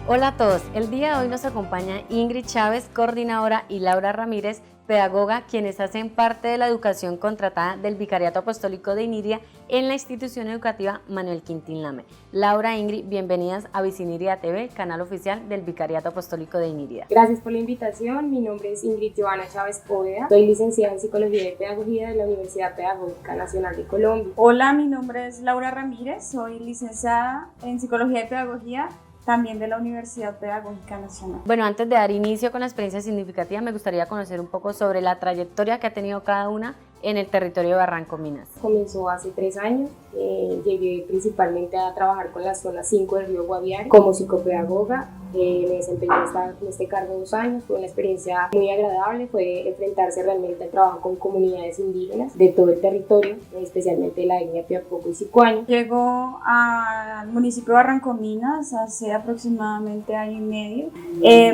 Hola a todos, el día de hoy nos acompaña Ingrid Chávez, coordinadora, y Laura Ramírez, pedagoga, quienes hacen parte de la educación contratada del Vicariato Apostólico de Iniria en la institución educativa Manuel Quintín Lame. Laura e Ingrid, bienvenidas a Viciniria TV, canal oficial del Vicariato Apostólico de Iniria. Gracias por la invitación, mi nombre es Ingrid Joana Chávez Poveda, soy licenciada en Psicología y Pedagogía de la Universidad Pedagógica Nacional de Colombia. Hola, mi nombre es Laura Ramírez, soy licenciada en Psicología y Pedagogía también de la Universidad Pedagógica Nacional. Bueno, antes de dar inicio con la experiencia significativa, me gustaría conocer un poco sobre la trayectoria que ha tenido cada una en el territorio de Barranco Minas. Comenzó hace 3 años, llegué principalmente a trabajar con la zona 5 del río Guaviare como psicopedagoga. Me desempeñé en este cargo 2 años, fue una experiencia muy agradable, fue enfrentarse realmente al trabajo con comunidades indígenas de todo el territorio, especialmente de la etnia Piapoco y Sicuani. Llegó al municipio de Barranco Minas hace aproximadamente año y medio.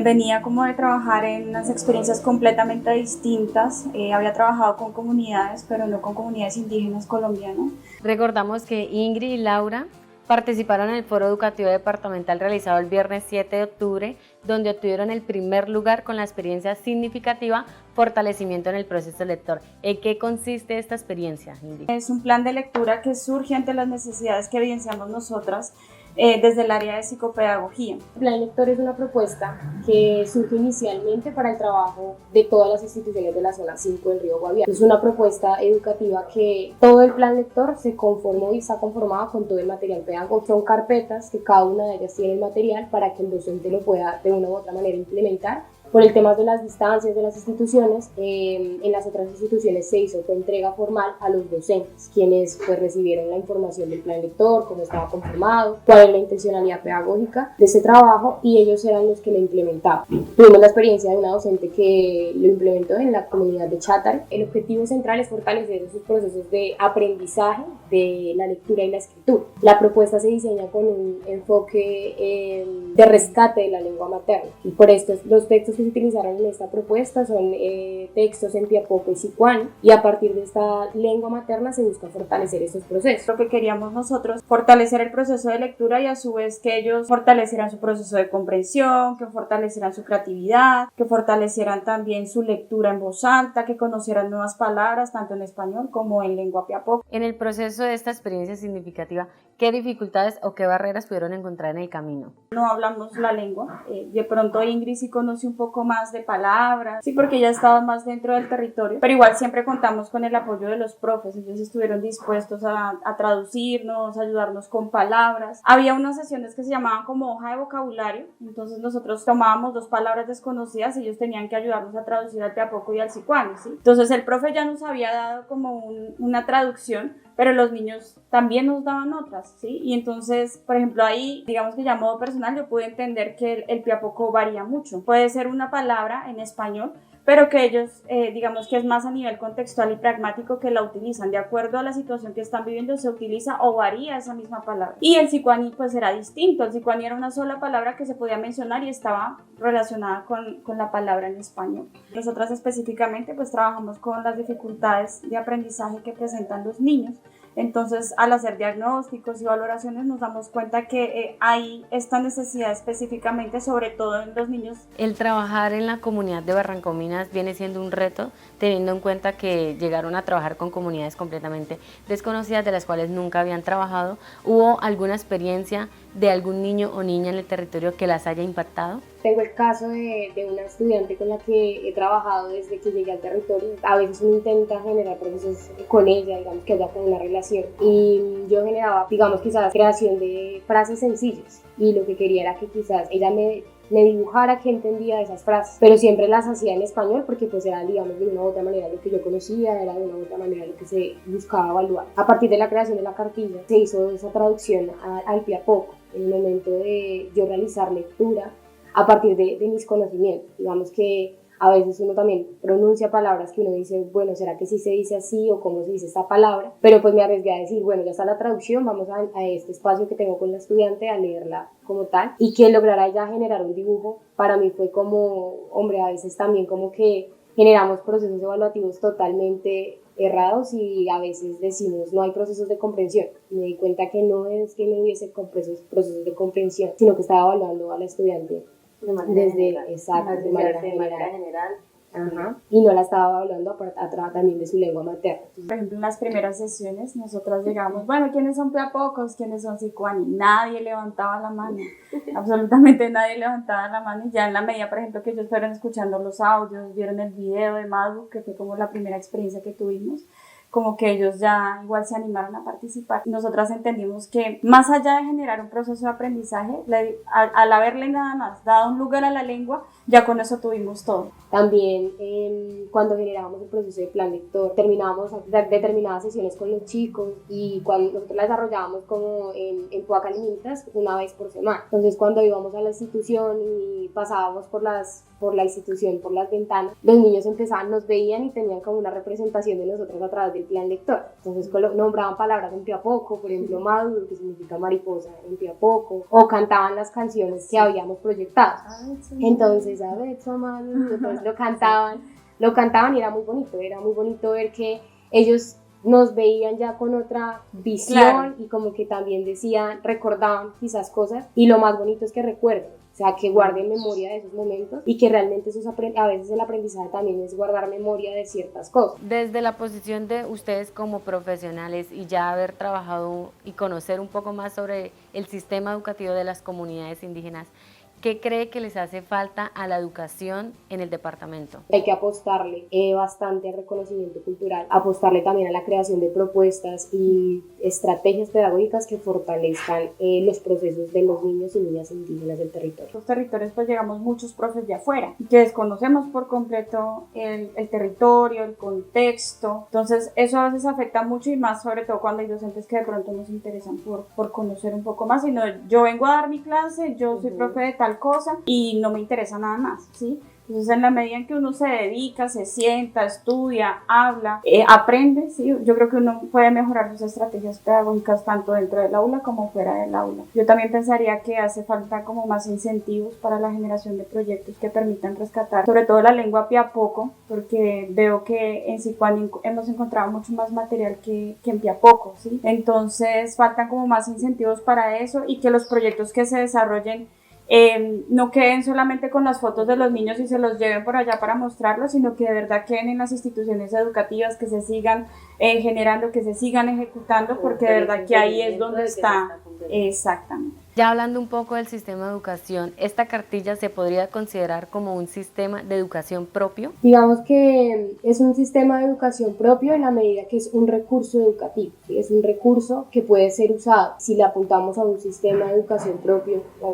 Venía como de trabajar en unas experiencias completamente distintas. Había trabajado con comunidades, pero no con comunidades indígenas colombianas. Recordamos que Ingrid y Laura participaron en el foro educativo departamental realizado el viernes 7 de octubre, donde obtuvieron el primer lugar con la experiencia significativa Fortalecimiento en el proceso lector. ¿En qué consiste esta experiencia, Ingrid? Es un plan de lectura que surge ante las necesidades que evidenciamos nosotras desde el área de psicopedagogía. El Plan Lector es una propuesta que surge inicialmente para el trabajo de todas las instituciones de la zona 5 del río Guaviare. Es una propuesta educativa que todo el Plan Lector se conformó y está conformado con todo el material pedagógico. Son carpetas que cada una de ellas tiene el material para que el docente lo pueda de una u otra manera implementar. Por el tema de las distancias de las instituciones, en las otras instituciones se hizo entrega formal a los docentes, quienes pues recibieron la información del plan lector, cómo estaba conformado, cuál es la intencionalidad pedagógica de ese trabajo, y ellos eran los que lo implementaban. Tuvimos la experiencia de una docente que lo implementó en la comunidad de Chátaro. El objetivo central es fortalecer esos procesos de aprendizaje de la lectura y la escritura. La propuesta se diseña con un enfoque de rescate de la lengua materna, y por esto los textos que se utilizaron en esta propuesta son textos en Piapoco y Sicuani, y a partir de esta lengua materna se busca fortalecer estos procesos. Lo que queríamos nosotros, fortalecer el proceso de lectura y a su vez que ellos fortalecieran su proceso de comprensión, que fortalecieran su creatividad, que fortalecieran también su lectura en voz alta, que conocieran nuevas palabras tanto en español como en lengua Piapoco. En el proceso de esta experiencia significativa, ¿qué dificultades o qué barreras pudieron encontrar en el camino? No hablamos la lengua, de pronto Ingrid sí conoce un poco más de palabras, sí, porque ya estaba más dentro del territorio, pero igual siempre contamos con el apoyo de los profes. Ellos estuvieron dispuestos a traducirnos, a ayudarnos con palabras. Había unas sesiones que se llamaban como hoja de vocabulario, entonces nosotros tomábamos 2 palabras desconocidas y ellos tenían que ayudarnos a traducir al Piapoco y al Sicuani, ¿sí? Entonces el profe ya nos había dado como una traducción, pero los niños también nos daban otras, ¿sí? Y entonces, por ejemplo, ahí, digamos que ya a modo personal, yo pude entender que el Piapoco varía mucho. Puede ser una palabra en español, pero que ellos, digamos que es más a nivel contextual y pragmático que la utilizan. De acuerdo a la situación que están viviendo, se utiliza o varía esa misma palabra. Y el Sicuani, pues, era distinto. El Sicuani era una sola palabra que se podía mencionar y estaba relacionada con la palabra en español. Nosotras específicamente, pues, trabajamos con las dificultades de aprendizaje que presentan los niños. Entonces, al hacer diagnósticos y valoraciones nos damos cuenta que hay esta necesidad específicamente, sobre todo en los niños. El trabajar en la comunidad de Barranco Minas viene siendo un reto, teniendo en cuenta que llegaron a trabajar con comunidades completamente desconocidas, de las cuales nunca habían trabajado. ¿Hubo alguna experiencia de algún niño o niña en el territorio que las haya impactado? Tengo el caso de una estudiante con la que he trabajado desde que llegué al territorio. A veces uno intenta generar procesos con ella, digamos que haya con una relación. Y yo generaba, digamos, quizás creación de frases sencillas. Y lo que quería era que quizás ella me dibujara que entendía esas frases, pero siempre las hacía en español porque pues era, digamos, de una u otra manera lo que yo conocía, era de una u otra manera lo que se buscaba evaluar. A partir de la creación de la cartilla se hizo esa traducción al Piapoco, en el momento de yo realizar lectura a partir de mis conocimientos. Digamos que a veces uno también pronuncia palabras que uno dice, bueno, ¿será que sí se dice así o cómo se dice esta palabra? Pero pues me arriesgué a decir, bueno, ya está la traducción, vamos a este espacio que tengo con la estudiante a leerla como tal, y que lograra ella generar un dibujo. Para mí fue como, hombre, a veces también como que generamos procesos evaluativos totalmente errados y a veces decimos no hay procesos de comprensión. Me di cuenta que no es que no hubiese procesos de comprensión, sino que estaba evaluando a la estudiante desde de manera general. Ajá. Y no la estaba hablando atrás también de su lengua materna. Por ejemplo, en las primeras sesiones nosotras llegamos, bueno, ¿quiénes son peapocos? ¿Quiénes son sicuani? Nadie levantaba la mano, absolutamente nadie levantaba la mano, y ya en la medida, por ejemplo, que ellos fueron escuchando los audios, vieron el video de Madu, que fue como la primera experiencia que tuvimos, como que ellos ya igual se animaron a participar. Nosotras entendimos que más allá de generar un proceso de aprendizaje, al haberle nada más dado un lugar a la lengua, ya con eso tuvimos todo. También cuando generábamos el proceso de plan lector, terminábamos determinadas sesiones con los chicos y cuando nosotros la desarrollábamos como en Puacalimitas una vez por semana. Entonces cuando íbamos a la institución y pasábamos por la institución, por las ventanas, los niños nos veían y tenían como una representación de nosotros a través del plan lector. Entonces nombraban palabras en piapoco, por ejemplo Madu, que significa mariposa en piapoco, o cantaban las canciones que habíamos proyectado. Entonces, a ver, entonces lo cantaban y era muy bonito ver que ellos nos veían ya con otra visión, claro. Y como que también recordaban quizás cosas, y lo más bonito es que recuerden, o sea, que guarden memoria de esos momentos y que realmente a veces el aprendizaje también es guardar memoria de ciertas cosas. Desde la posición de ustedes como profesionales y ya haber trabajado y conocer un poco más sobre el sistema educativo de las comunidades indígenas, ¿qué cree que les hace falta a la educación en el departamento? Hay que apostarle bastante al reconocimiento cultural, apostarle también a la creación de propuestas y estrategias pedagógicas que fortalezcan los procesos de los niños y niñas indígenas del territorio. Los territorios pues llegamos muchos profes de afuera que desconocemos por completo el territorio, el contexto, entonces eso a veces afecta mucho, y más sobre todo cuando hay docentes que de pronto nos interesan por conocer un poco más, sino yo vengo a dar mi clase, yo soy profe de tal cosa y no me interesa nada más, ¿sí? Entonces, en la medida en que uno se dedica, se sienta, estudia, habla, aprende, ¿sí? Yo creo que uno puede mejorar sus estrategias pedagógicas tanto dentro del aula como fuera del aula. Yo también pensaría que hace falta como más incentivos para la generación de proyectos que permitan rescatar, sobre todo la lengua piapoco, porque veo que en Sicuani hemos encontrado mucho más material que en piapoco, ¿sí? Entonces, faltan como más incentivos para eso, y que los proyectos que se desarrollen no queden solamente con las fotos de los niños y se los lleven por allá para mostrarlos, sino que de verdad queden en las instituciones educativas, que se sigan generando, que se sigan ejecutando, porque de verdad que ahí es donde está. Exactamente. Ya hablando un poco del sistema de educación, ¿esta cartilla se podría considerar como un sistema de educación propio? Digamos que es un sistema de educación propio en la medida que es un recurso educativo, ¿sí? Es un recurso que puede ser usado. Si le apuntamos a un sistema de educación propio o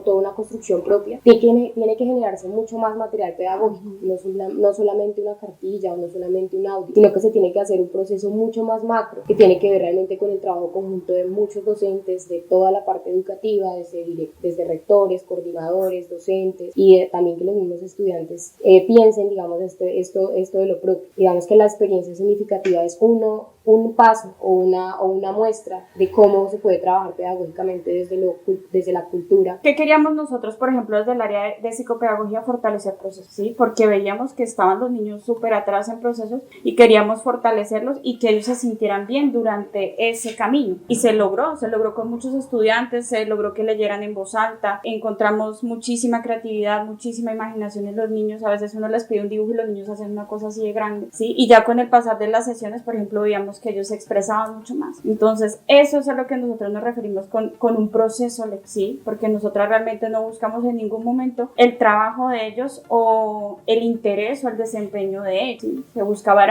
toda una construcción propia, tiene que generarse mucho más material pedagógico, no solamente una cartilla o no solamente un audio, sino que se tiene que hacer un proceso mucho más macro, que tiene que ver realmente con el trabajo conjunto de muchos docentes, de toda la parte educativa, desde rectores, coordinadores, docentes, y también que los mismos estudiantes piensen, digamos, esto de lo propio. Digamos que la experiencia significativa es un paso o una muestra de cómo se puede trabajar pedagógicamente desde la cultura. ¿Qué queríamos nosotros, por ejemplo, desde el área de psicopedagogía? Fortalecer procesos, ¿sí? Porque veíamos que estaban los niños súper atrás en procesos y queríamos fortalecerlos y que ellos se sintieran bien durante ese camino. Y se logró con muchos estudiantes, se logró que leyeran en voz alta, encontramos muchísima creatividad, muchísima imaginación en los niños. A veces uno les pide un dibujo y los niños hacen una cosa así de grande, ¿sí? Y ya con el pasar de las sesiones, por ejemplo, veíamos que ellos se expresaban mucho más. Entonces, eso es a lo que nosotros nos referimos con un proceso, ¿sí? Porque nosotras realmente no buscamos en ningún momento el trabajo de ellos o el interés o el desempeño de ellos, ¿sí? Se buscaba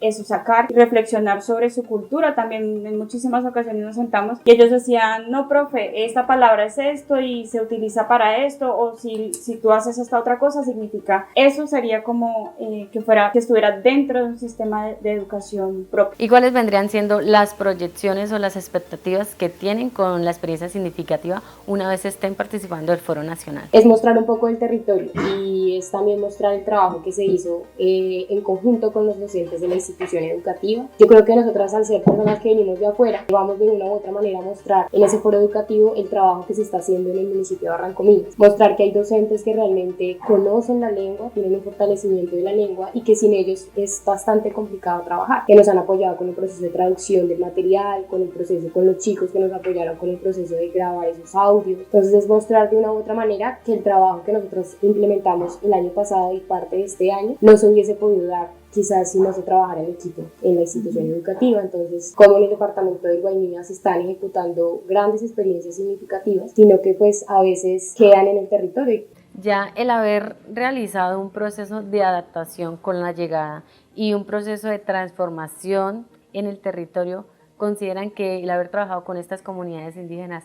eso, sacar y reflexionar sobre su cultura. También en muchísimas ocasiones nos sentamos y ellos decían, no, profe, esta palabra es esto y se utiliza para esto, o si tú haces esta otra cosa significa eso. Sería como que estuviera dentro de un sistema de educación propio. ¿Y cuáles vendrían siendo las proyecciones o las expectativas que tienen con la experiencia significativa una vez estén participando del Foro Nacional? Es mostrar un poco el territorio y es también mostrar el trabajo que se hizo en conjunto con los docentes de la institución educativa. Yo creo que nosotras, al ser personas que venimos de afuera, vamos de una u otra manera a mostrar en ese foro educativo el trabajo que se está haciendo en el municipio de Barrancominas. Mostrar que hay docentes que realmente conocen la lengua, tienen un fortalecimiento de la lengua y que sin ellos es bastante complicado trabajar, que nos han apoyado con el proceso de traducción del material, con el proceso con los chicos que nos apoyaron con el proceso de grabar esos audios. Entonces es mostrar de una u otra manera que el trabajo que nosotros implementamos el año pasado y parte de este año no se hubiese podido dar quizás si no se trabajara en equipo en la institución educativa. Entonces, como en el departamento del Guainía se están ejecutando grandes experiencias significativas, sino que pues a veces quedan en el territorio. Ya el haber realizado un proceso de adaptación con la llegada y un proceso de transformación en el territorio, ¿consideran que el haber trabajado con estas comunidades indígenas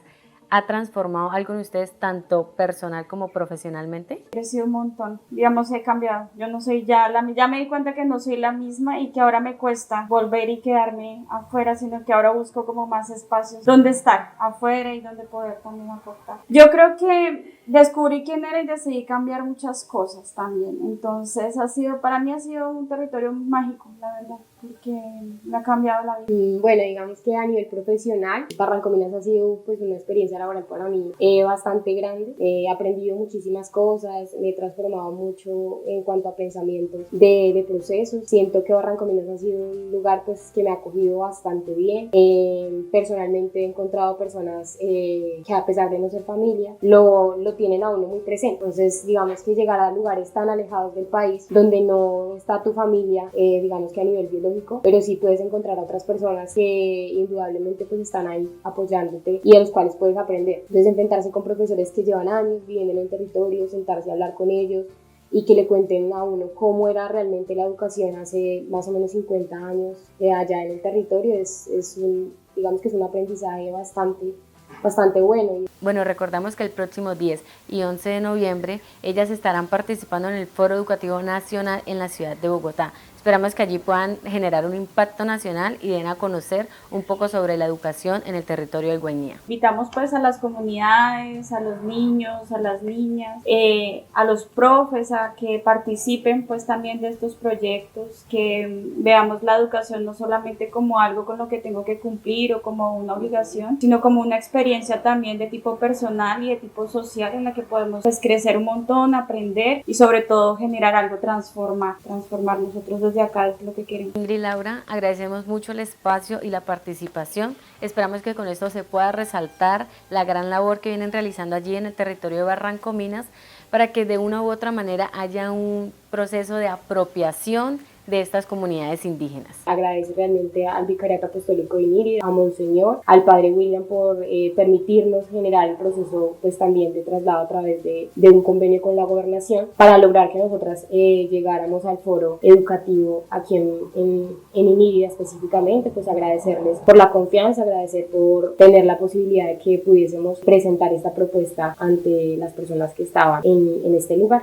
ha transformado algo en ustedes tanto personal como profesionalmente? He crecido un montón, digamos, he cambiado. Yo no soy ya me di cuenta que no soy la misma y que ahora me cuesta volver y quedarme afuera, sino que ahora busco como más espacios donde estar afuera y donde poder también aportar. Yo creo que descubrí quién era y decidí cambiar muchas cosas también. Entonces para mí ha sido un territorio mágico, la verdad, porque me ha cambiado la vida. Bueno, digamos que a nivel profesional, Barrancominas ha sido pues una experiencia laboral para mí bastante grande. He aprendido muchísimas cosas, me he transformado mucho en cuanto a pensamientos de procesos. Siento que Barrancominas ha sido un lugar pues que me ha acogido bastante bien. Personalmente he encontrado personas que, a pesar de no ser familia, lo tienen a uno muy presente. Entonces, digamos que llegar a lugares tan alejados del país, donde no está tu familia, digamos que a nivel biológico, pero sí puedes encontrar a otras personas que indudablemente pues están ahí apoyándote y de los cuales puedes aprender. Entonces, enfrentarse con profesores que llevan años viviendo en el territorio, sentarse a hablar con ellos y que le cuenten a uno cómo era realmente la educación hace más o menos 50 años allá en el territorio, digamos que es un aprendizaje bastante bueno. Bueno, recordamos que el próximo 10 y 11 de noviembre ellas estarán participando en el Foro Educativo Nacional en la ciudad de Bogotá. Esperamos que allí puedan generar un impacto nacional y den a conocer un poco sobre la educación en el territorio del Guainía. Invitamos pues a las comunidades, a los niños, a las niñas, a los profes a que participen pues también de estos proyectos, que veamos la educación no solamente como algo con lo que tengo que cumplir o como una obligación, sino como una experiencia también de tipo personal y de tipo social en la que podemos pues crecer un montón, aprender y sobre todo generar algo, transformar nosotros desde acá es lo que queremos. Ingrid y Laura, agradecemos mucho el espacio y la participación. Esperamos que con esto se pueda resaltar la gran labor que vienen realizando allí en el territorio de Barrancominas para que de una u otra manera haya un proceso de apropiación de estas comunidades indígenas. Agradezco realmente al Vicariato Apostólico de Inírida, a Monseñor, al Padre William por permitirnos generar el proceso pues también de traslado a través de un convenio con la gobernación para lograr que nosotras llegáramos al foro educativo aquí en Inírida específicamente. Pues agradecerles por la confianza, agradecer por tener la posibilidad de que pudiésemos presentar esta propuesta ante las personas que estaban en este lugar.